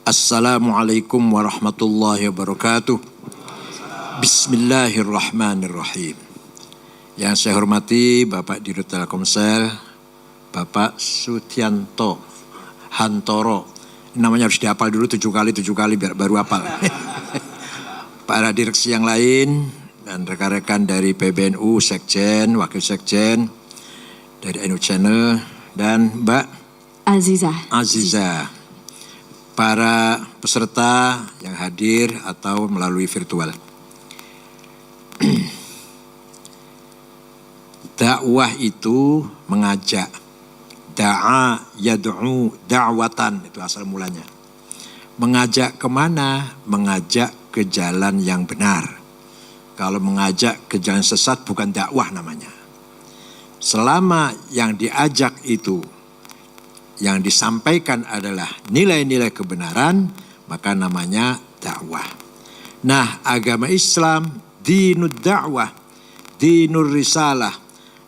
Assalamualaikum warahmatullahi wabarakatuh. Bismillahirrahmanirrahim. Yang saya hormati Bapak Dirut Telkomsel, Bapak Sutianto Hantoro. Namanya harus dihafal dulu 7 kali biar baru hafal. Para direksi yang lain dan rekan-rekan dari PBNU, Sekjen, Wakil Sekjen, dari NU Channel, dan Mbak Aziza. Para peserta yang hadir atau melalui virtual. Dakwah itu mengajak. Da'a yad'u da'watan, itu asal mulanya. Mengajak kemana? Mengajak ke jalan yang benar. Kalau mengajak ke jalan sesat bukan dakwah namanya. Selama yang diajak itu, yang disampaikan adalah nilai-nilai kebenaran, maka namanya dakwah. Nah, agama Islam dinud dakwah, dinur risalah,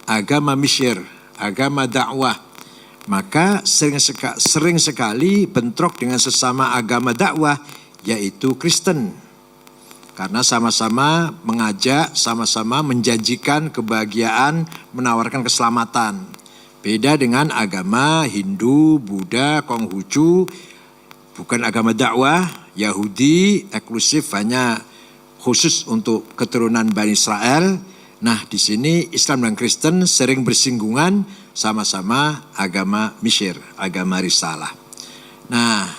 agama misyir, agama dakwah. Maka sering sekali bentrok dengan sesama agama dakwah, yaitu Kristen. Karena sama-sama mengajak, sama-sama menjanjikan kebahagiaan, menawarkan keselamatan. Beda dengan agama Hindu, Buddha, Konghucu, bukan agama dakwah, Yahudi, eksklusif hanya khusus untuk keturunan Bani Israel. Nah, di sini Islam dan Kristen sering bersinggungan, sama-sama agama misyir, agama risalah. Nah,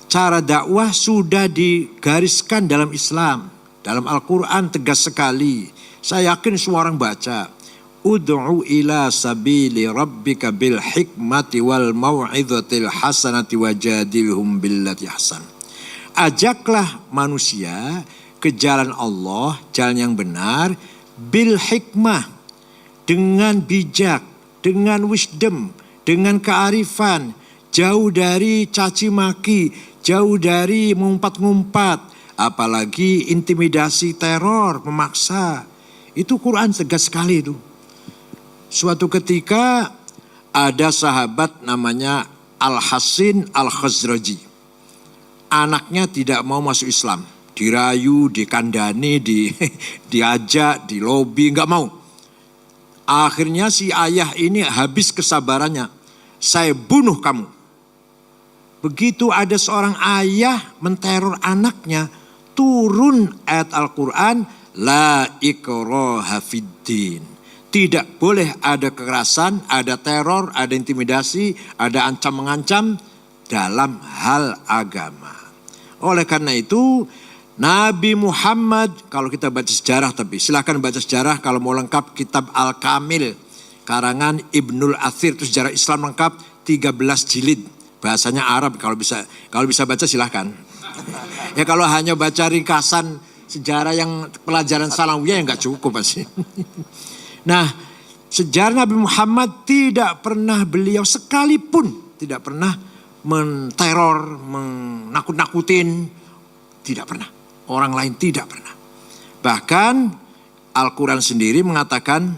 cara dakwah sudah digariskan dalam Islam, dalam Al-Quran tegas sekali. Saya yakin semua orang baca. Ud'u ila sabili rabbika bil hikmati wal mau'izatil hasanati wajadilhum billati hasan. Ajaklah manusia ke jalan Allah, jalan yang benar, bil hikmah, dengan bijak, dengan wisdom, dengan kearifan, jauh dari caci maki, jauh dari ngumpat-ngumpat, apalagi intimidasi, teror, memaksa. Itu Quran tegas sekali itu. Suatu ketika ada sahabat namanya Al-Hasin Al-Khazraji. Anaknya tidak mau masuk Islam. Dirayu, dikandani, diajak, dilobi, enggak mau. Akhirnya si ayah ini habis kesabarannya. Saya bunuh kamu. Begitu ada seorang ayah menteror anaknya, turun ayat Al-Quran, La ikraha fiddin. Tidak boleh ada kekerasan, ada teror, ada intimidasi, ada ancam-mengancam dalam hal agama. Oleh karena itu, Nabi Muhammad, kalau kita baca sejarah, tapi silakan baca sejarah kalau mau lengkap kitab Al-Kamil, karangan Ibnul Athir, itu sejarah Islam lengkap 13 jilid. Bahasanya Arab, kalau bisa baca silahkan. Ya kalau hanya baca ringkasan sejarah yang pelajaran Salawiyah ya nggak cukup pasti. Nah, sejarah Nabi Muhammad tidak pernah beliau sekalipun tidak pernah menteror, menakut-nakutin, tidak pernah. Orang lain tidak pernah. Bahkan Al-Quran sendiri mengatakan,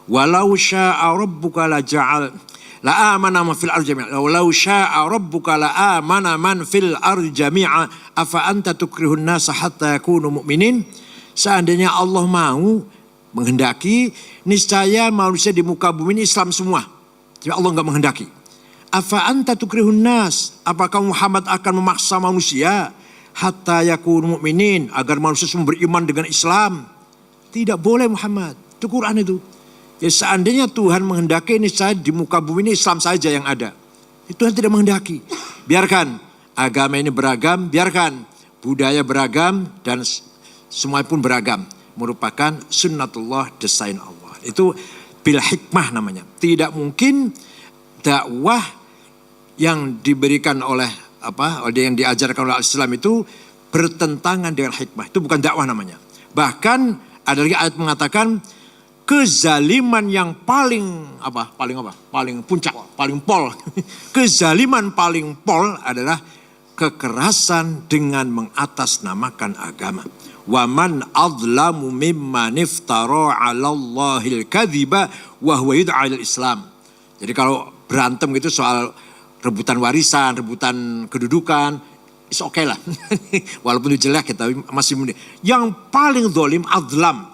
walau syaa rabbuka la ja'al la amana man fil ardi jami'a. Walau syaa rabbuka la amana man fil ardi jami'a afa anta tukrihun nasa hatta yakunu mu'minin. Seandainya Allah mau menghendaki, niscaya manusia di muka bumi ini Islam semua. Tapi Allah enggak menghendaki. Afa anta tukrihun nas, apakah Muhammad akan memaksa manusia hatta yakunu mu'minin, agar manusia semua beriman dengan Islam? Tidak boleh Muhammad. Itu Quran itu. Ya seandainya Tuhan menghendaki, niscaya di muka bumi ini Islam saja yang ada. Itu Tuhan tidak menghendaki. Biarkan agama ini beragam, biarkan budaya beragam dan semua pun beragam. Merupakan sunnatullah, desain Allah. Itu bil hikmah namanya. Tidak mungkin dakwah yang diberikan oleh yang diajarkan oleh Islam itu bertentangan dengan hikmah. Itu bukan dakwah namanya. Bahkan ada lagi ayat mengatakan kezaliman yang paling puncak, paling pol. Kezaliman paling pol adalah kekerasan dengan mengatasnamakan agama. Wa man adlamu mimman iftara 'ala Allahil kadhiba wa huwa yud'a ilal Islam. Jadi kalau berantem gitu soal rebutan warisan, rebutan kedudukan, is okay lah. Walaupun itu jelek kita masih mending. Yang paling zalim azlam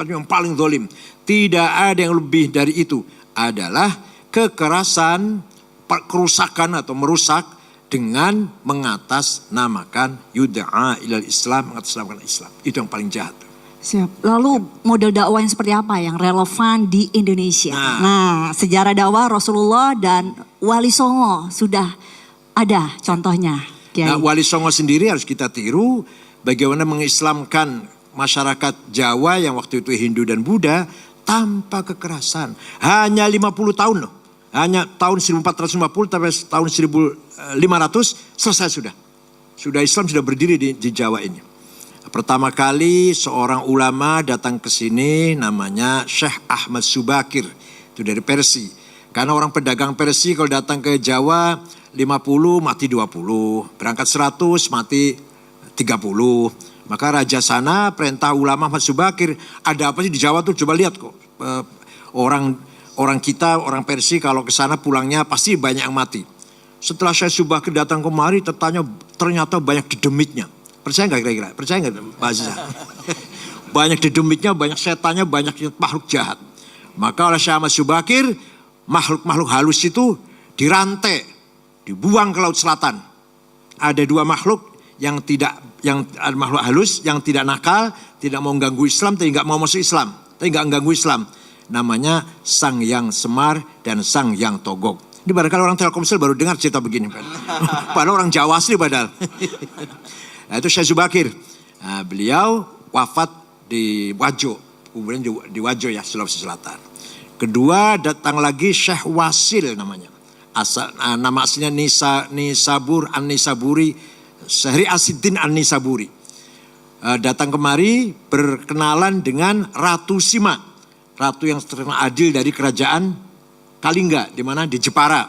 yang paling zalim. Tidak ada yang lebih dari itu adalah kekerasan, kerusakan atau merusak dengan mengatasnamakan yud'a ilal Islam, mengatasnamakan Islam. Itu yang paling jahat. Siap. Lalu model dakwah yang seperti apa yang relevan di Indonesia? Nah, sejarah dakwah Rasulullah dan Wali Songo sudah ada contohnya. Kiai. Nah, Wali Songo sendiri harus kita tiru bagaimana mengislamkan masyarakat Jawa yang waktu itu Hindu dan Buddha tanpa kekerasan. Hanya 50 tahun loh. Hanya tahun 1450 sampai tahun 1500 selesai sudah. Sudah Islam sudah berdiri di Jawa ini. Pertama kali seorang ulama datang ke sini namanya Syekh Ahmad Subakir. Itu dari Persia. Karena orang pedagang Persia kalau datang ke Jawa 50 mati 20. Berangkat 100 mati 30. Maka raja sana perintah ulama Ahmad Subakir. Ada apa sih di Jawa tuh, coba lihat kok. Orang kita, orang Persia kalau ke sana pulangnya pasti banyak yang mati. Setelah Syekh Subakir datang kemari ternyata banyak dedemitnya. Percaya nggak kira-kira? Percaya nggak Pak Aziza? Banyak dedemitnya, banyak setannya, banyak makhluk jahat. Maka oleh Syekh Ahmad Subakir, makhluk-makhluk halus itu dirantai, dibuang ke Laut Selatan. Ada dua makhluk yang makhluk halus, yang tidak nakal, tidak mau ganggu Islam, tapi nggak mau masuk Islam, tapi nggak ganggu Islam. Namanya Sang Yang Semar dan Sang Yang Togok. Ini barangkali orang Telkomsel baru dengar cerita begini. Padahal orang Jawa asli padahal. Nah, itu Syekh Subakir. Nah, beliau wafat di Wajo. Kemudian di Wajo ya, Sulawesi Selatan. Kedua datang lagi Syekh Wasil namanya. Nama aslinya Nisabur An-Nisaburi. Syahri Asidin An-Nisaburi. Datang kemari berkenalan dengan Ratu Sima. Ratu yang terkenal adil dari kerajaan Kalingga. Di mana? Di Jepara.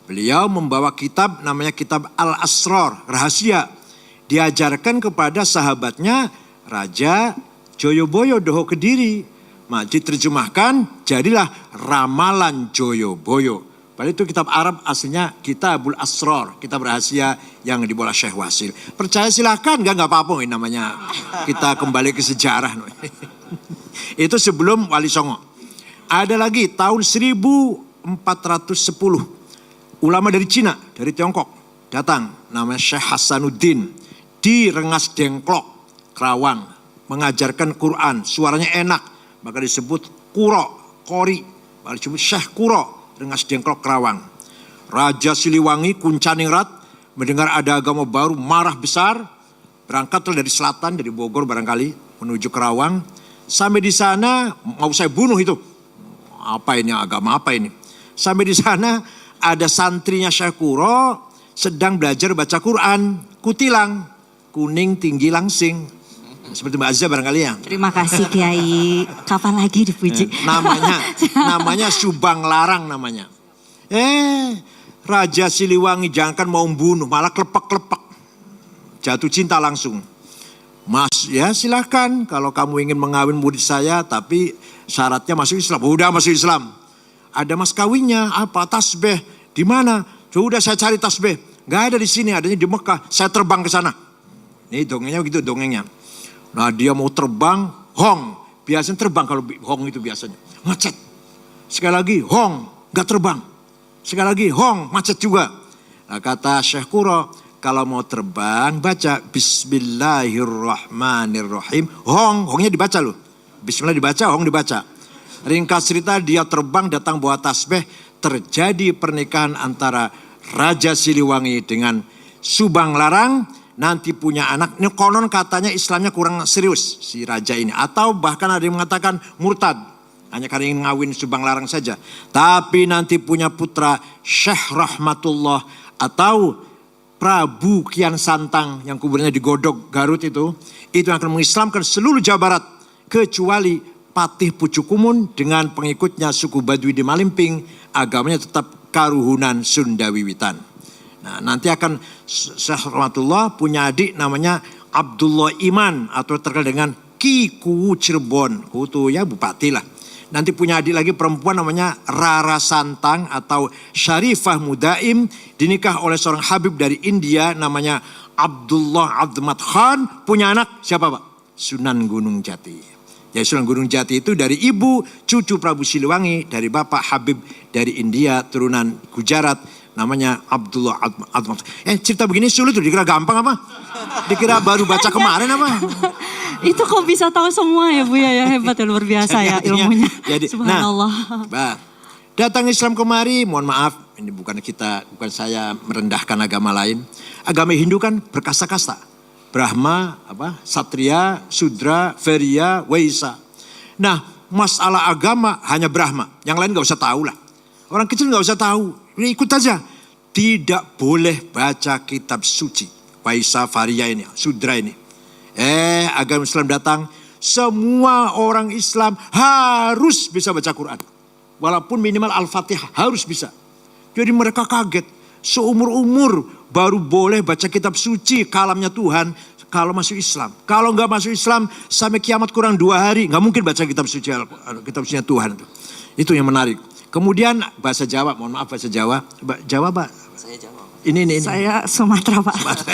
Beliau membawa kitab namanya kitab Al-Asrar. Rahasia. Diajarkan kepada sahabatnya Raja Joyoboyo Doho Kediri. Diterjemahkan jadilah Ramalan Joyoboyo. Padahal itu kitab Arab aslinya Kitabul Asrar, kitab rahasia yang dibawa Syekh Wasil. Percaya silahkan, nggak apa-apa ini namanya. Kita kembali ke sejarah. Itu sebelum Wali Songo. Ada lagi tahun 1410 ulama dari Cina, dari Tiongkok datang namanya Syekh Hasanuddin. Di Rengas Dengklok, Kerawang, mengajarkan Quran, suaranya enak, maka disebut Qori, maka disebut Syekh Kuro, Rengas Dengklok, Kerawang. Raja Siliwangi, Kuncaningrat, mendengar ada agama baru, marah besar, berangkatlah dari selatan, dari Bogor barangkali, menuju Kerawang. Sampai di sana, mau saya bunuh itu. Apa ini, agama apa ini? Sampai di sana, ada santrinya Syekh Kuro, sedang belajar baca Quran, kutilang. Kuning tinggi langsing. Seperti Mbak Aziza barangkali ya. Terima kasih Kiai. Kapan lagi dipuji? Namanya Subang Larang namanya. Raja Siliwangi jangankan mau membunuh, malah klepek-klepek. Jatuh cinta langsung. Mas ya silakan kalau kamu ingin mengawin murid saya tapi syaratnya masuk Islam. Udah masuk Islam. Ada mas kawinnya, apa tasbih? Di mana? Sudah saya cari tasbih. Gak ada di sini, adanya di Mekah. Saya terbang ke sana. Ini dongengnya begitu dongengnya. Nah dia mau terbang, hong. Biasanya terbang kalau hong itu biasanya. Macet. Sekali lagi hong, gak terbang. Sekali lagi hong, macet juga. Nah, kata Syekh Kuro, kalau mau terbang baca Bismillahirrahmanirrahim. Hongnya dibaca loh. Bismillah dibaca, hong dibaca. Ringkas cerita dia terbang datang bawa tasbih. Terjadi pernikahan antara Raja Siliwangi dengan Subang Larang. Nanti punya anak, ini konon katanya Islamnya kurang serius si raja ini. Atau bahkan ada yang mengatakan murtad. Hanya karena ingin ngawin Subang Larang saja. Tapi nanti punya putra Syekh Rahmatullah atau Prabu Kian Santang yang kuburnya di Godog Garut itu yang akan mengislamkan seluruh Jawa Barat. Kecuali Patih Pucukumun dengan pengikutnya suku Baduy di Malimping. Agamanya tetap Karuhunan Sunda Wiwitan. Nah, nanti akan Syekh Rahmatullah punya adik namanya Abdullah Iman atau terkenal dengan Ki Kuwu Cirebon. Itu ya bupati lah. Nanti punya adik lagi perempuan namanya Rara Santang atau Syarifah Mudaim. Dinikah oleh seorang Habib dari India namanya Abdullah Azmat Khan punya anak siapa Pak? Sunan Gunung Jati. Ya Sunan Gunung Jati itu dari ibu cucu Prabu Siliwangi, dari bapak Habib dari India, turunan Gujarat, namanya Abdullah Azmat. Cerita begini sulit tuh, dikira gampang apa? Dikira baru baca kemarin apa? Itu kok bisa tahu semua ya Bu ya, hebat ya, luar biasa ya ilmunya. Subhanallah. Nah, datang Islam kemari, mohon maaf, ini bukan saya merendahkan agama lain. Agama Hindu kan berkasta-kasta. Brahma, Satria, Sudra, Veria, Waisa. Nah, masalah agama hanya Brahma. Yang lain gak usah tahu lah. Orang kecil gak usah tahu. Ini ikut aja. Tidak boleh baca kitab suci. Waisa, Varia ini, Sudra ini. Agama Islam datang. Semua orang Islam harus bisa baca Quran. Walaupun minimal Al-Fatihah harus bisa. Jadi mereka kaget. Seumur-umur baru boleh baca kitab suci kalamnya Tuhan kalau masuk Islam. Kalau nggak masuk Islam sampai kiamat kurang 2 hari nggak mungkin baca kitab sucinya Tuhan. Itu yang menarik. Kemudian bahasa Jawa, mohon maaf bahasa Jawa. Jawa Pak? Saya Jawa. Ini. Saya Sumatera Pak. Sumatera.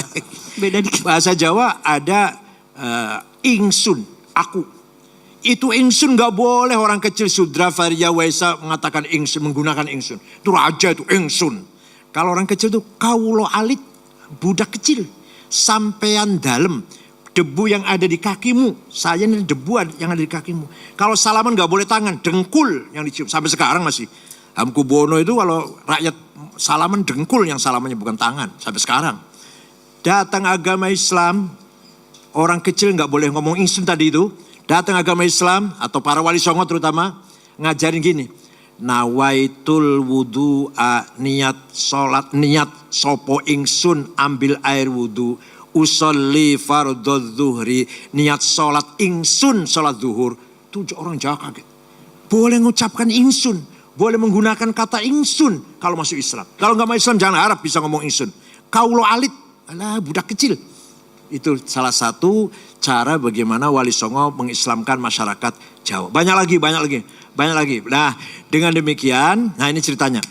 Beda dikit. Bahasa Jawa ada ingsun, aku. Itu ingsun gak boleh orang kecil Sudra, Varia, Waisa mengatakan ingsun, menggunakan ingsun. Itu raja itu ingsun. Kalau orang kecil itu kaulo alit, budak kecil. Sampean dalem, debu yang ada di kakimu. Saya ini debu yang ada di kakimu. Kalau salaman gak boleh tangan, dengkul yang dicium. Sampai sekarang masih. Hamkubono itu kalau rakyat salaman dengkul yang salamannya bukan tangan. Sampai sekarang. Datang agama Islam, orang kecil gak boleh ngomong ingsun tadi itu. Datang agama Islam atau para wali songo terutama ngajarin gini. Nawaitul wudu'a, niat sholat, niat sopo ingsun ambil air wudu. Usolli fardhu zuhri, niat sholat ingsun sholat zuhur. Tuh orang Jawa kaget. Boleh mengucapkan ingsun, boleh menggunakan kata ingsun kalau masuk Islam. Kalau nggak masuk Islam jangan harap bisa ngomong ingsun. Kaulo alit, alah budak kecil. Itu salah satu cara bagaimana Wali Songo mengislamkan masyarakat Jawa. Banyak lagi. Nah, dengan demikian, nah ini ceritanya.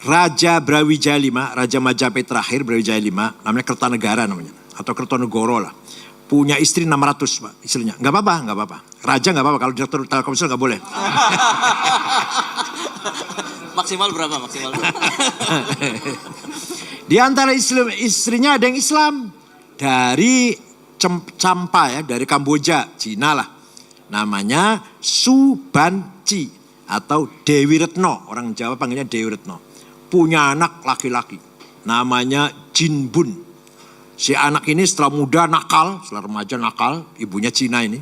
Raja Brawijaya V, Raja Majapahit terakhir Brawijaya V, namanya Kertanegara namanya. Atau Kertonegoro lah. Punya istri 600 Pak, istrinya. Gak apa-apa. Raja gak apa-apa, kalau direktur Telkomsel gak boleh. Maksimal berapa? Di antara istrinya ada yang Islam. Dari Champa ya, dari Kamboja, Cina lah. Namanya Subanci atau Dewi Retno. Orang Jawa panggilnya Dewi Retno. Punya anak laki-laki. Namanya Jinbun. Si anak ini setelah muda nakal, setelah remaja nakal, ibunya Cina ini.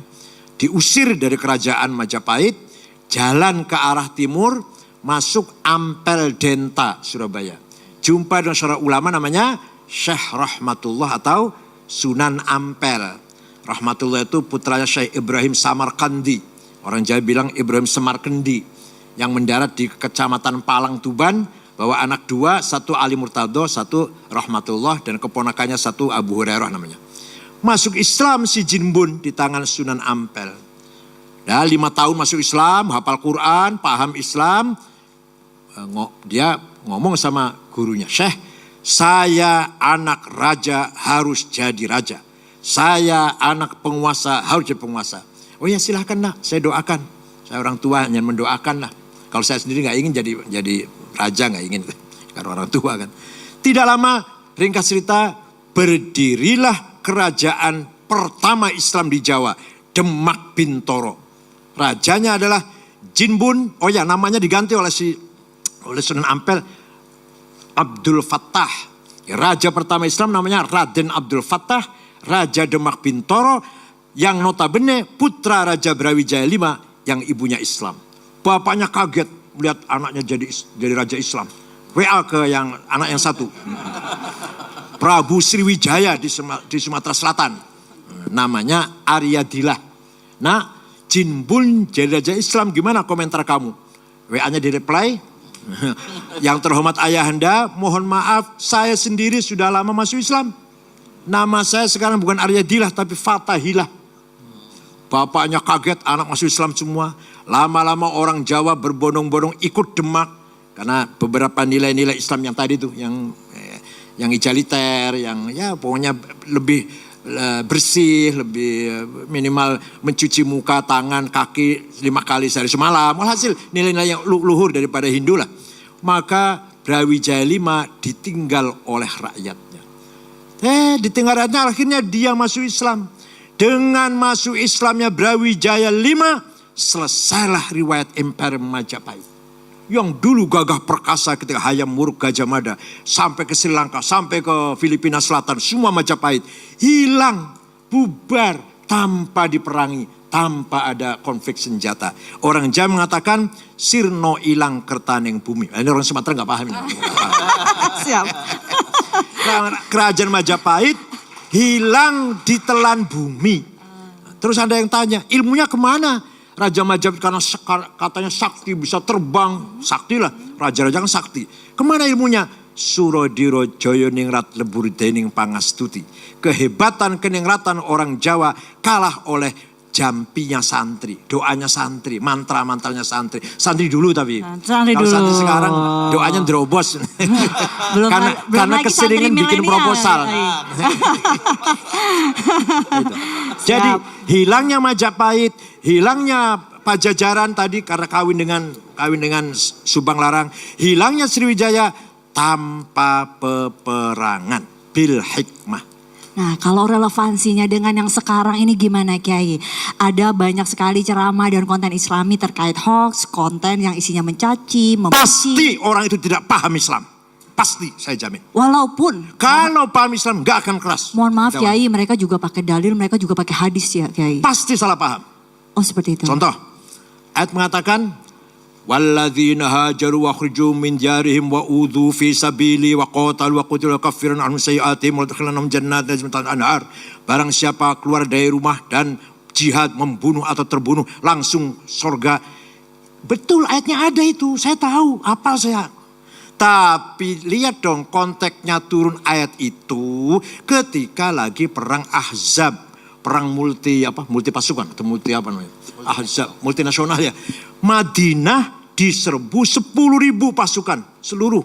Diusir dari kerajaan Majapahit, jalan ke arah timur, masuk Ampel Denta, Surabaya. Jumpa dengan seorang ulama namanya Syekh Rahmatullah atau Sunan Ampel. Rahmatullah itu putranya Syekh Ibrahim Samarkandi. Orang Jawa bilang Ibrahim Samarkandi. Yang mendarat di Kecamatan Palang Tuban. Bawa anak 2, satu Ali Murtado, satu Rahmatullah. Dan keponakannya satu Abu Hurairah namanya. Masuk Islam si Jinbun di tangan Sunan Ampel. Dah 5 tahun masuk Islam, hafal Quran, paham Islam. Dia ngomong sama gurunya, Syekh, saya anak raja harus jadi raja. Saya anak penguasa harus jadi penguasa. Oh ya silahkan nak, saya doakan. Saya orang tua hanya mendoakan lah. Kalau saya sendiri gak ingin jadi raja, gak ingin. Karena orang tua kan. Tidak lama, ringkas cerita, berdirilah kerajaan pertama Islam di Jawa. Demak Bintoro. Rajanya adalah Jinbun. Oh ya namanya diganti oleh Sunan Ampel. Abdul Fattah. Raja pertama Islam namanya Raden Abdul Fattah. Raja Demak Bintoro. Yang notabene putra Raja Brawijaya V yang ibunya Islam. Bapaknya kaget melihat anaknya jadi Raja Islam. WA ke anak yang satu. Prabu Sriwijaya di Sumatera Selatan. Namanya Aryadillah. Nah Jinbun jadi Raja Islam, gimana komentar kamu? WA-nya direply. Yang terhormat ayahanda, mohon maaf saya sendiri sudah lama masuk Islam. Nama saya sekarang bukan Aryadillah tapi Fatahillah. Bapaknya kaget, anak masuk Islam semua. Lama-lama orang Jawa berbondong-bondong ikut Demak. Karena beberapa nilai-nilai Islam yang tadi tuh, yang egaliter, yang ya pokoknya lebih bersih, lebih minimal mencuci muka, tangan, kaki 5 kali sehari semalam. Walhasil nilai-nilai yang luhur daripada Hindu lah. Maka Brawijaya V ditinggal oleh rakyatnya. Ditinggal rakyatnya, akhirnya dia masuk Islam. Dengan masuk Islamnya Brawijaya V, selesailah riwayat Imperium Majapahit. Yang dulu gagah perkasa ketika Hayam Wuruk Gajah Mada, sampai ke Sri Lanka, sampai ke Filipina Selatan, semua Majapahit hilang, bubar tanpa diperangi, tanpa ada konflik senjata. Orang Jawa mengatakan sirno ilang kertaneng bumi. Ini orang Sumatera nggak paham ini. Siap. Kerajaan Majapahit hilang ditelan bumi. Terus ada yang tanya, ilmunya kemana? Raja Majapahit karena katanya sakti, bisa terbang, sakti lah. Raja-raja kan sakti. Kemana ilmunya? Surodiro Joyoningrat lebur dening pangastuti. Kehebatan keningratan orang Jawa kalah oleh jampinya santri, doanya santri, mantra-mantranya santri. Santri dulu tapi. Santri kalau dulu. santri sekarang doanya drobos. karena keseringan bikin proposal. Jadi hilangnya Majapahit, hilangnya Pajajaran tadi karena kawin dengan Subang Larang, hilangnya Sriwijaya tanpa peperangan, bil hikmah. Nah, kalau relevansinya dengan yang sekarang ini gimana Kiai? Ada banyak sekali ceramah dan konten Islami terkait hoax, konten yang isinya mencaci, membenci. Pasti orang itu tidak paham Islam. Pasti, saya jamin. Walaupun kalau paham Islam gak akan keras. Mohon maaf Kiai, mereka juga pakai dalil, mereka juga pakai hadis ya Kiai. Pasti salah paham. Oh seperti itu. Contoh, ayat mengatakan walladzina hajaru wa khriju min jarihim wa udhu fi sabili wa qatalu wa qutilu kaffiran anhum sayiatihim wa adkhilanhum jannatin tajri min tahtiha al-anhar. Barang siapa keluar dari rumah dan jihad, membunuh atau terbunuh, langsung surga. Betul, ayatnya ada itu, saya tahu, hafal saya. Tapi lihat dong konteksnya turun ayat itu ketika lagi perang Ahzab, perang multi pasukan atau multi apa namanya? Ahzab, multinasional ya. Madinah diserbu 10.000 pasukan, seluruh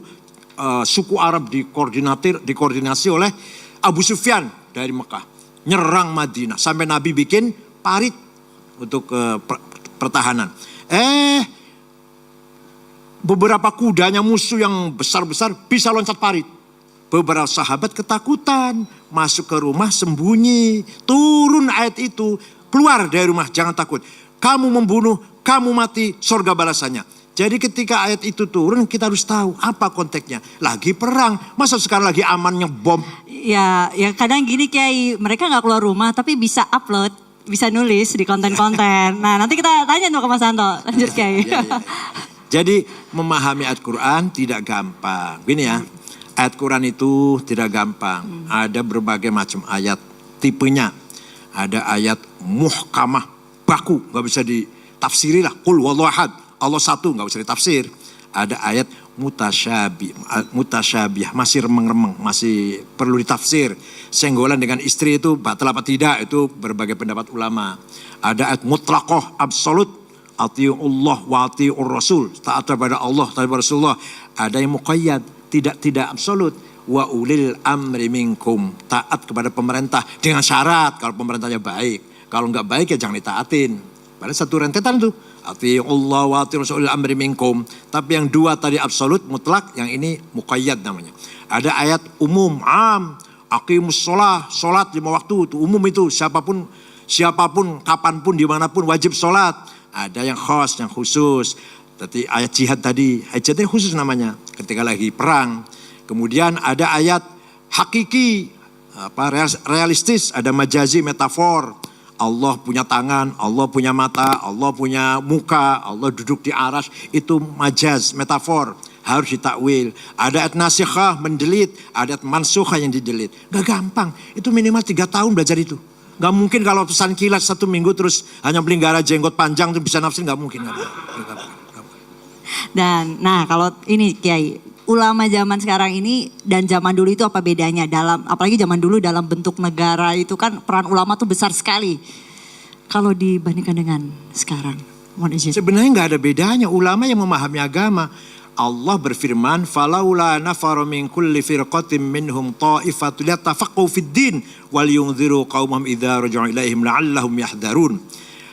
suku Arab dikoordinasi oleh Abu Sufyan dari Mekah, nyerang Madinah sampai Nabi bikin parit untuk pertahanan. Beberapa kudanya musuh yang besar-besar bisa loncat parit. Beberapa sahabat ketakutan, masuk ke rumah sembunyi. Turun ayat itu, keluar dari rumah, jangan takut. Kamu membunuh, kamu mati, surga balasannya. Jadi ketika ayat itu turun, kita harus tahu apa konteksnya. Lagi perang, masa sekarang lagi amannya bom. Ya kadang gini Kiai, mereka gak keluar rumah tapi bisa upload, bisa nulis di konten-konten. Nah nanti kita tanya tuh ke Mas Anto, lanjut Kiai. Jadi memahami ayat Quran tidak gampang. Gini ya, ayat Quran itu tidak gampang. Ada berbagai macam ayat tipenya. Ada ayat muhkamah, baku, gak bisa ditafsiri lah. Qul wallahu ahad, Allah satu, gak bisa ditafsir. Ada ayat mutasyabih, masih remeng-remeng, masih perlu ditafsir. Senggolan dengan istri itu batal apa tidak, itu berbagai pendapat ulama. Ada ayat mutlaqah, absolut. Atiullah wa atiur rasul, taat kepada Allah, taat kepada Rasulullah. Ada yang muqayyad, tidak absolut. Wa ulil amri minkum, taat kepada pemerintah dengan syarat kalau pemerintahnya baik. Kalau enggak baik ya jangan ditaatin. Padahal satu rentetan tuh. Atiullah wa atiur rasul ulil amri minkum. Tapi yang dua tadi absolut, mutlak, yang ini muqayyad namanya. Ada ayat umum, am, aqimus sholat, sholat 5 waktu, itu umum itu, siapapun, kapanpun, dimanapun wajib sholat. Ada yang khas, yang khusus. Tadi ayat jihad tadi, ayat jihad khusus namanya ketika lagi perang. Kemudian ada ayat hakiki, realistis, ada majazi, metafor. Allah punya tangan, Allah punya mata, Allah punya muka, Allah duduk di aras, itu majaz, metafor, harus ditakwil. Ada ayat nasikhah, mendelit, ada ayat mansukhah yang didelit. Gak gampang, itu minimal 3 tahun belajar itu. Gak mungkin kalau pesan kilat 1 minggu terus hanya pelihara jenggot panjang tuh bisa nafsin, gak mungkin. Dan nah kalau ini Kiai, ulama zaman sekarang ini dan zaman dulu itu apa bedanya dalam, apalagi zaman dulu dalam bentuk negara itu kan peran ulama tuh besar sekali. Kalau dibandingkan dengan sekarang. Sebenarnya gak ada bedanya, ulama yang memahami agama. Allah berfirman, "Falaula nafara min kulli firqatin minhum ta'ifatun yatafaqahu fid din wal yunziru qaumahum idza raja'u ilaihim la'allahum yahdharun."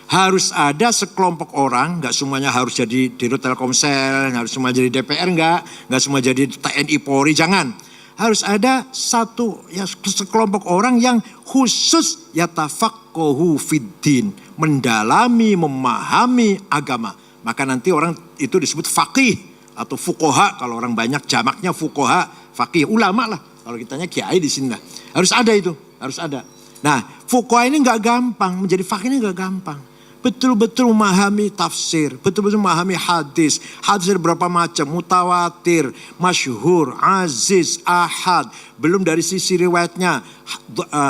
Harus ada sekelompok orang, nggak semuanya harus jadi Dirut Telkomsel, nggak harus semua jadi DPR, nggak semua jadi TNI Polri, jangan. Harus ada satu ya sekelompok orang yang khusus yatafaqahu fid din, mendalami, memahami agama. Maka nanti orang itu disebut faqih atau fuqaha, kalau orang banyak jamaknya fuqaha, faqih, ulama lah. Kalau kitanya kiai di sini lah. Harus ada itu, harus ada. Nah, fuqaha ini nggak gampang, menjadi faqih ini nggak gampang. Betul-betul memahami tafsir, betul-betul memahami hadis. Hadis ada berapa macam, mutawatir, masyhur, aziz, ahad. Belum dari sisi riwayatnya,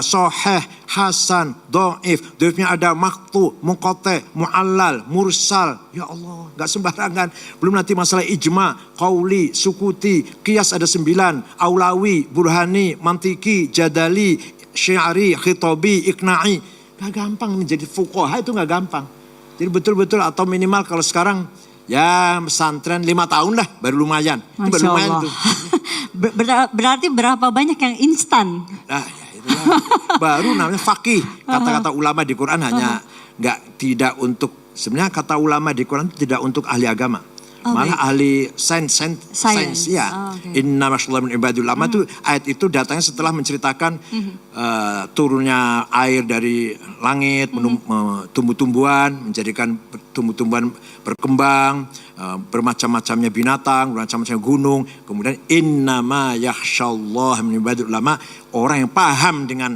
sahih, hasan, dhaif. Dhaifnya ada maqtu, munqati, muallal, mursal. Ya Allah, gak sembarangan. Belum nanti masalah ijma, qauli, sukuti, qiyas ada 9. Aulawi, burhani, mantiki, jadali, syiari, khitabi, ikna'i. Gak gampang menjadi fuqaha, itu gak gampang. Jadi betul-betul atau minimal kalau sekarang ya pesantren 5 tahun lah baru lumayan. Itu baru lumayan tuh. Berarti berapa banyak yang instan? Nah ya itulah. Baru namanya faqih. Kata-kata ulama di Quran hanya tidak untuk, sebenarnya kata ulama di Quran tidak untuk ahli agama. Malah ahli sains ya. Inna masyaallah min ibadul ulama itu ayat itu datangnya setelah menceritakan turunnya air dari langit, tumbuh-tumbuhan, menjadikan tumbuh-tumbuhan berkembang, bermacam-macamnya binatang, bermacam-macamnya gunung. Kemudian innama yakhsyallaha min ibadul ulama, orang yang paham dengan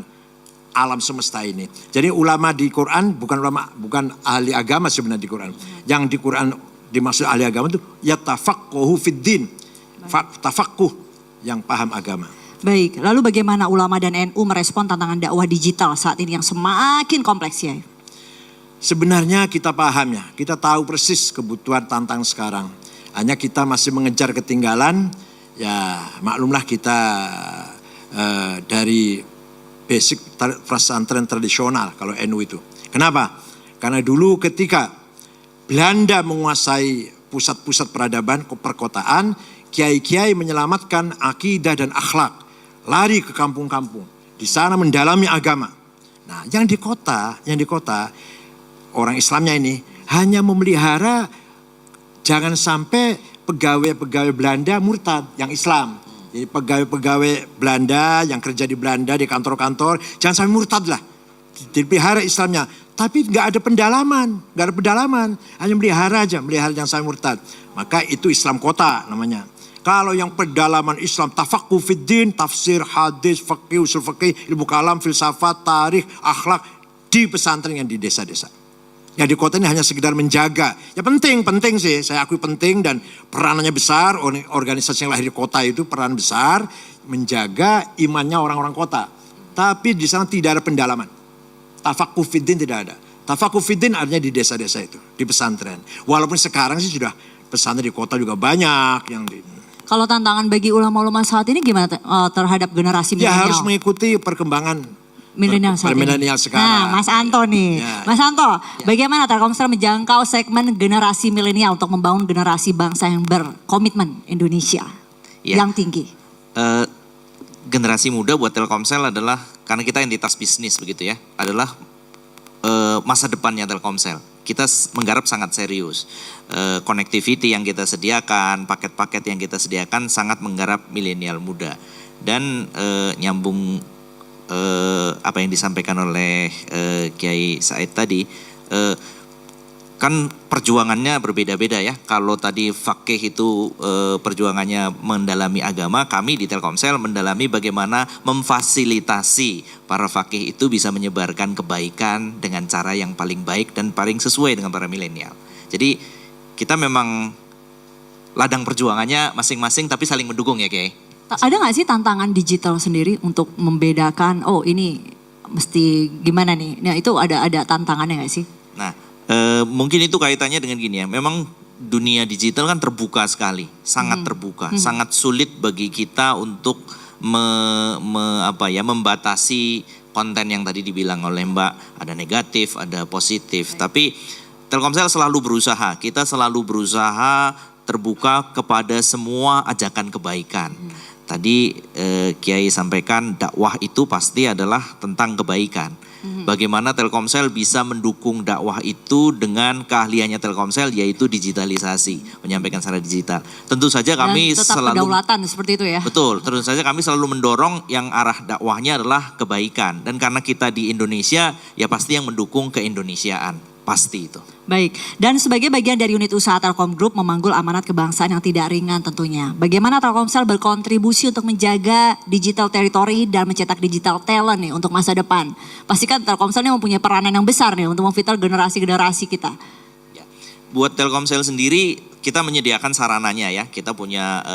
alam semesta ini. Jadi ulama di Quran bukan ahli agama sebenarnya di Quran. Yang di Quran dimaksud ahli agama itu yatafaqahu fid din. Tafaqquh, yang paham agama. Baik, lalu bagaimana ulama dan NU merespon tantangan dakwah digital saat ini yang semakin kompleks ya? Sebenarnya kita paham ya, kita tahu persis kebutuhan tantangan sekarang. Hanya kita masih mengejar ketinggalan, ya maklumlah kita dari basic pesantren tradisional kalau NU itu. Kenapa? Karena dulu ketika Belanda menguasai pusat-pusat peradaban perkotaan, kiai-kiai menyelamatkan akidah dan akhlak, lari ke kampung-kampung, di sana mendalami agama. Nah, yang di kota orang Islamnya ini hanya memelihara jangan sampai pegawai-pegawai Belanda murtad yang Islam. Jadi pegawai-pegawai Belanda yang kerja di Belanda di kantor-kantor jangan sampai murtad lah. Dipelihara Islamnya. Tapi nggak ada pendalaman, hanya melihara jangan sampai murtad. Maka itu Islam kota namanya. Kalau yang pendalaman Islam, tafaqquh fid din, tafsir, hadis, fikih, usul fikih, ilmu kalam, filsafat, tarikh, akhlak di pesantren yang di desa-desa. Ya di kota ini hanya sekedar menjaga. Ya penting sih, saya akui penting dan peranannya besar. Organisasi yang lahir di kota itu peran besar menjaga imannya orang-orang kota. Tapi di sana tidak ada pendalaman. Tafaqquh fid din tidak ada. Tafaqquh fid din artinya di desa-desa itu, di pesantren. Walaupun sekarang sih sudah pesantren di kota juga banyak yang di. Kalau tantangan bagi ulama-ulama saat ini gimana terhadap generasi milenial? Ya harus mengikuti perkembangan milenial sekarang. Nah, Mas Anto nih. Ya. Mas Anto, bagaimana Telkomsel menjangkau segmen generasi milenial untuk membangun generasi bangsa yang berkomitmen Indonesia yang tinggi? Generasi muda buat Telkomsel adalah, karena kita entitas bisnis begitu ya, adalah masa depannya Telkomsel. Kita menggarap sangat serius. Connectivity yang kita sediakan, paket-paket yang kita sediakan sangat menggarap milenial muda. Dan nyambung apa yang disampaikan oleh Kiai Said tadi, kan perjuangannya berbeda-beda ya. Kalau tadi fakih itu perjuangannya mendalami agama, kami di Telkomsel mendalami bagaimana memfasilitasi para fakih itu bisa menyebarkan kebaikan dengan cara yang paling baik dan paling sesuai dengan para milenial. Jadi kita memang ladang perjuangannya masing-masing tapi saling mendukung ya Kiai. Ada gak sih tantangan digital sendiri untuk membedakan, oh ini mesti gimana nih? Nah itu ada tantangannya gak sih? Nah mungkin itu kaitannya dengan gini ya, memang dunia digital kan terbuka sekali, sangat terbuka, sangat sulit bagi kita untuk membatasi konten yang tadi dibilang oleh Mbak, ada negatif, ada positif. Tapi Telkomsel selalu berusaha, kita selalu berusaha terbuka kepada semua ajakan kebaikan. Tadi Kiai sampaikan dakwah itu pasti adalah tentang kebaikan. Bagaimana Telkomsel bisa mendukung dakwah itu dengan keahliannya Telkomsel, yaitu digitalisasi, menyampaikan secara digital. Tentu saja kami dan tetap selalu kedaulatan seperti itu ya. Betul, tentu saja kami selalu mendorong yang arah dakwahnya adalah kebaikan. Dan karena kita di Indonesia, ya pasti yang mendukung keindonesiaan. Pasti itu. Baik, dan sebagai bagian dari unit usaha Telkom Group memanggul amanat kebangsaan yang tidak ringan tentunya. Bagaimana Telkomsel berkontribusi untuk menjaga digital territory dan mencetak digital talent nih untuk masa depan? Pastikan Telkomsel ini mempunyai peranan yang besar nih untuk memvital generasi-generasi kita. Ya. Buat Telkomsel sendiri, kita menyediakan sarananya ya. Kita punya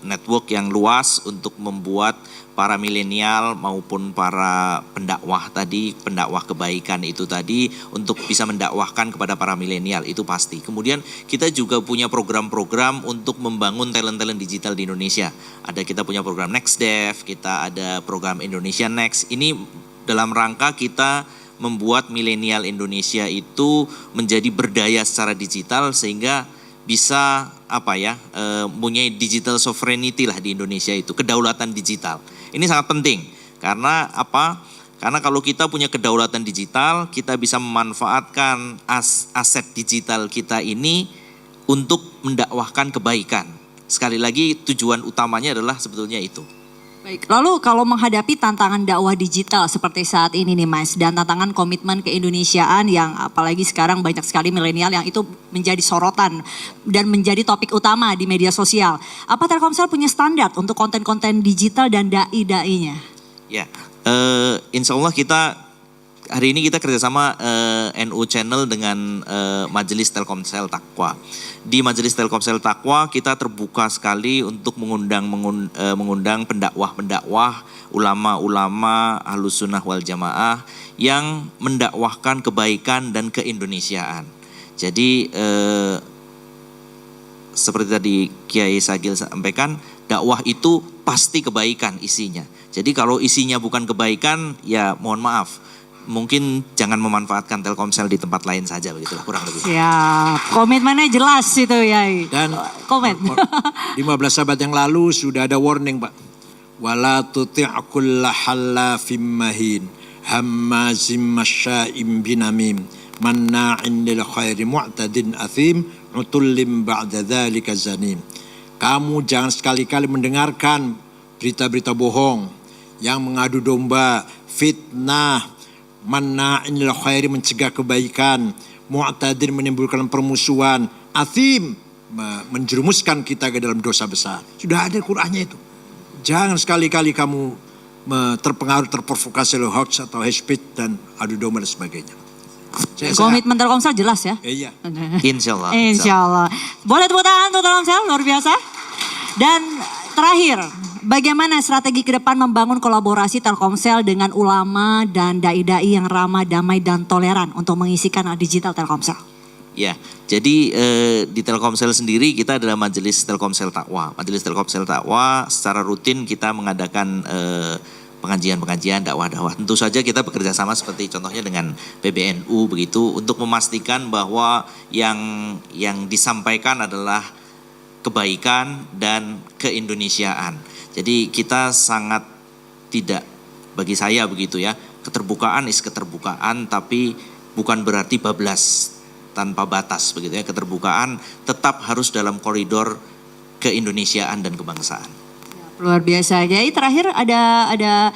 network yang luas untuk membuat para milenial maupun para pendakwah tadi, pendakwah kebaikan itu tadi untuk bisa mendakwahkan kepada para milenial itu pasti. Kemudian kita juga punya program-program untuk membangun talent-talent digital di Indonesia. Kita punya program NextDev, kita ada program Indonesia Next. Ini dalam rangka kita membuat milenial Indonesia itu menjadi berdaya secara digital sehingga bisa mempunyai digital sovereignty lah di Indonesia itu, kedaulatan digital. Ini sangat penting karena apa? Karena kalau kita punya kedaulatan digital, kita bisa memanfaatkan aset digital kita ini untuk mendakwahkan kebaikan. Sekali lagi tujuan utamanya adalah sebetulnya itu. Baik, lalu kalau menghadapi tantangan dakwah digital seperti saat ini nih Mas, dan tantangan komitmen keindonesiaan yang apalagi sekarang banyak sekali milenial yang itu menjadi sorotan dan menjadi topik utama di media sosial. Apa Telkomsel punya standar untuk konten-konten digital dan dai-dainya? Ya, insya Allah hari ini kita kerjasama NU Channel dengan Majelis Telkomsel Taqwa. Di Majelis Telkomsel Taqwa kita terbuka sekali untuk mengundang pendakwah-pendakwah, ulama-ulama Ahlus Sunnah wal Jamaah yang mendakwahkan kebaikan dan keindonesiaan. Jadi seperti tadi Kiai Sagil sampaikan, dakwah itu pasti kebaikan isinya. Jadi kalau isinya bukan kebaikan, ya mohon maaf. Mungkin jangan memanfaatkan Telkomsel di tempat lain saja, begitulah kurang lebih. Ya, komitmennya jelas itu ya. Dan komen. 15 sahabat yang lalu sudah ada warning Pak. Wala tuti' kulla hallafim mahin, hammazim masya'im binamim, manna'in lil khairi mu'tadin athim, utullim ba'da dzalika zanim. Kamu jangan sekali-kali mendengarkan berita-berita bohong yang mengadu domba, fitnah, manna'in lil khairi mencegah kebaikan, mu'tadin menimbulkan permusuhan, athim menjerumuskan kita ke dalam dosa besar. Sudah ada Qur'annya itu. Jangan sekali-kali kamu terpengaruh, terprovokasi oleh hoax atau hate speech dan adu domba dan sebagainya. Komitmen Telkomsel jelas ya? Iya. Insya Allah. Insya Allah. Boleh tepuk tangan untuk Telkomsel, luar biasa. Dan terakhir, bagaimana strategi ke depan membangun kolaborasi Telkomsel dengan ulama dan dai-dai yang ramah, damai dan toleran untuk mengisi kanal digital Telkomsel? Ya, jadi di Telkomsel sendiri kita adalah Majelis Telkomsel Taqwa. Majelis Telkomsel Taqwa secara rutin kita mengadakan pengajian-pengajian dakwah-dakwah. Tentu saja kita bekerja sama seperti contohnya dengan PBNU begitu untuk memastikan bahwa yang disampaikan adalah kebaikan dan keindonesiaan. Jadi kita sangat tidak, bagi saya begitu ya, keterbukaan is keterbukaan tapi bukan berarti bablas tanpa batas begitu ya. Keterbukaan tetap harus dalam koridor keindonesiaan dan kebangsaan. Luar biasa. Jadi terakhir ada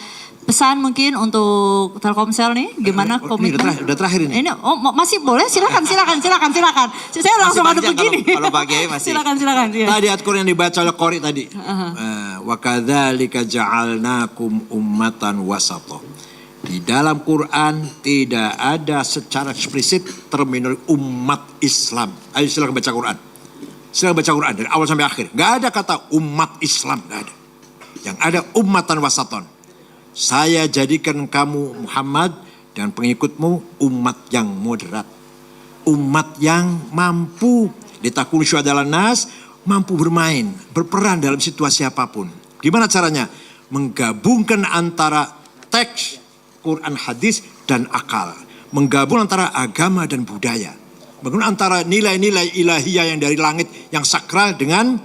pesan mungkin untuk Telkomsel nih, gimana komitmen? Udah terakhir ini. Masih boleh? Silakan. Saya langsung ada begini. Kalau Pak Kiai masih. Silakan. Ya. Tadi ayat Quran yang dibaca oleh Qori tadi. Wa kadzalika ja'alnakum ummatan wasata. Di dalam Quran tidak ada secara eksplisit terminologi umat Islam. Ayo silakan baca Quran. Silakan baca Quran dari awal sampai akhir. Gak ada kata umat Islam, gak ada. Yang ada ummatan wasaton. Saya jadikan kamu Muhammad dan pengikutmu umat yang moderat. Umat yang mampu litakunu syuhadalan nas, mampu bermain, berperan dalam situasi apapun. Gimana caranya? Menggabungkan antara teks Quran hadis dan akal. Menggabung antara agama dan budaya. Bagaimana antara nilai-nilai ilahiyah yang dari langit, yang sakral dengan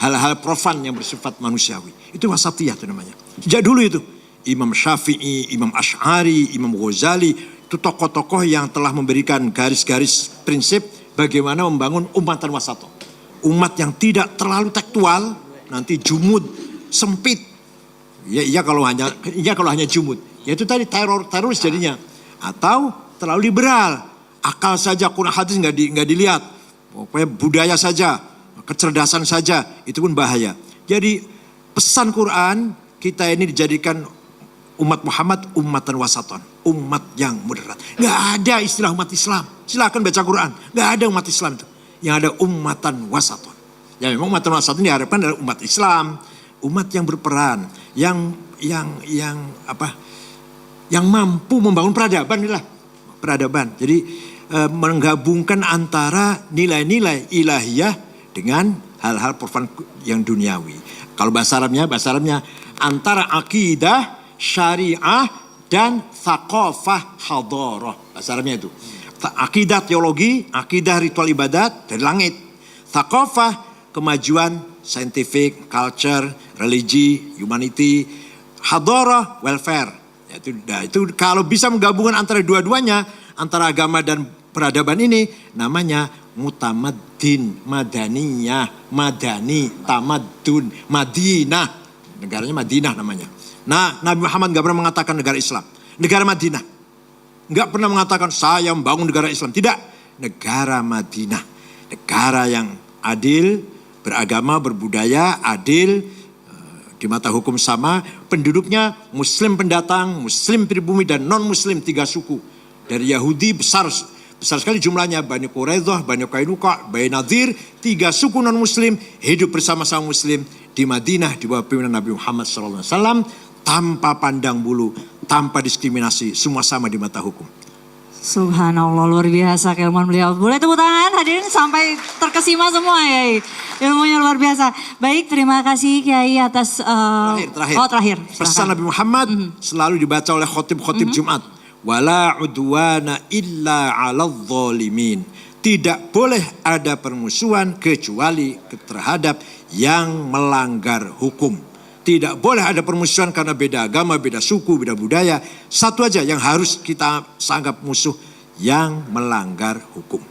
hal-hal profan yang bersifat manusiawi. Itu wasatiyah itu namanya. Sejak dulu itu. Imam Syafi'i, Imam Asy'ari, Imam Ghazali, itu tokoh-tokoh yang telah memberikan garis-garis prinsip bagaimana membangun umatan wasato. Umat yang tidak terlalu tekstual, nanti jumud, sempit. Ya kalau hanya jumud. Ya itu tadi teroris jadinya. Atau terlalu liberal. Akal saja, Quran hadis nggak dilihat. Pokoknya budaya saja, kecerdasan saja, itu pun bahaya. Jadi pesan Quran, kita ini dijadikan umat Muhammad umatan wasaton. Umat yang moderat. Nggak ada istilah umat Islam. Silakan baca Quran. Nggak ada umat Islam itu. Yang ada umatan wasaton. Ya memang umatan wasaton diharapkan adalah umat Islam. Umat yang berperan. Yang mampu membangun peradaban inilah. Peradaban. Jadi menggabungkan antara nilai-nilai ilahiyah dengan hal-hal profan yang duniawi. Kalau bahasa Arabnya antara akidah, syariah, dan thaqafah hadarah. Bahasa Arabnya itu. Akidah teologi, akidah ritual ibadat dari langit. Thaqafah kemajuan scientific, culture, religi, humanity. Hadarah welfare. Itu kalau bisa menggabungkan antara dua-duanya, antara agama dan peradaban ini namanya mutamaddin, madaniyah, madani, tamadun, Madinah. Negaranya Madinah namanya. Nah, Nabi Muhammad gak pernah mengatakan negara Islam. Negara Madinah. Gak pernah mengatakan saya membangun negara Islam. Tidak. Negara Madinah. Negara yang adil, beragama, berbudaya, adil, di mata hukum sama. Penduduknya Muslim pendatang, Muslim pribumi, dan non-Muslim 3 suku. Dari Yahudi besar sekali jumlahnya, Bani Quraidah, Bani Qainuqa, Bani Nadir, 3 suku non-Muslim hidup bersama-sama Muslim di Madinah di bawah pimpinan Nabi Muhammad SAW tanpa pandang bulu, tanpa diskriminasi, semua sama di mata hukum. Subhanallah, luar biasa keilmuan beliau. Boleh tepuk tangan hadirin sampai terkesima semua ya. Ilmunya luar biasa. Baik, terima kasih Kiai atas terakhir. Oh, terakhir. Pesan Nabi Muhammad selalu dibaca oleh khotib-khotib Jumat. Wala udwana illa 'alal zalimin. Tidak boleh ada permusuhan kecuali terhadap yang melanggar hukum. Tidak boleh ada permusuhan karena beda agama, beda suku, beda budaya. Satu aja yang harus kita anggap musuh, yang melanggar hukum.